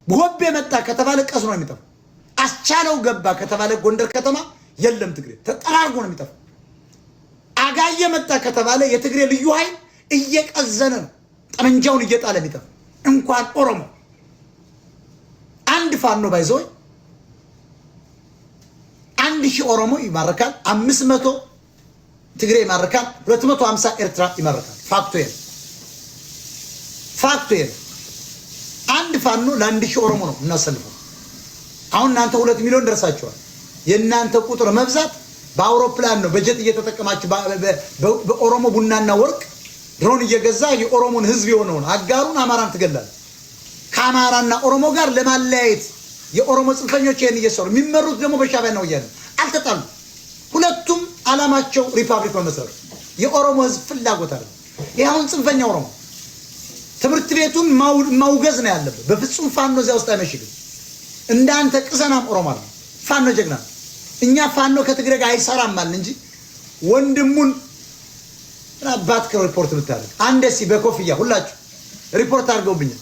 ጎቤ መጣ ከተባለ ቀስ ነው የሚጠፋው። አስቻለው ገባ ከተባለ ጎንደር ከተማ የለም ትግሬ ተጠራርጎ ነው የሚጠፋው። አጋየ መጣ ከተባለ የትግሬ ልዩ ኃይል እየቀዘነ ነው ጠመንጃውን እየጣለ የሚጠፋው። እንኳን ኦሮሞ አንድ ፋኖ ባይዞይ 1000 ኦሮሞ ይማረካል፣ 500 ትግሬ ይማረካል፣ 250 ኤርትራ ይማረካል። ፋክቶ አንድ ፋኖ ለ1000 ኦሮሞ ነው እናሰልፈው። አሁን እናንተ 2 ሚሊዮን ደርሳችኋል። የእናንተ ቁጥር መብዛት በአውሮፕላን ነው በጀት እየተጠቀማችሁ በኦሮሞ ቡናና ወርቅ ድሮን እየገዛ የኦሮሞን ህዝብ የሆነውን አጋሩን አማራን ትገላል። ከአማራና ኦሮሞ ጋር ለማለያየት የኦሮሞ ጽንፈኞች ይሄን እየሰሩ የሚመሩት ደግሞ በሻዕቢያ ነው እያለ አልተጣሉ። ሁለቱም አላማቸው ሪፐብሊክ መመስረት የኦሮሞ ህዝብ ፍላጎት አይደል። ይሄውን ጽንፈኛ ኦሮሞ ትምህርት ቤቱን ማውገዝ ነው ያለበት። በፍጹም ፋኖ እዚያ ውስጥ አይመሽግም። እንዳንተ ቅሰናም ኦሮሞ አለ ፋኖ ጀግና። እኛ ፋኖ ከትግሬ ጋር አይሰራም ማለት እንጂ ወንድሙን አባት ከሪፖርት ብታደርግ አንደሲ በኮፍያ ሁላችሁ ሪፖርት አድርገውብኛል።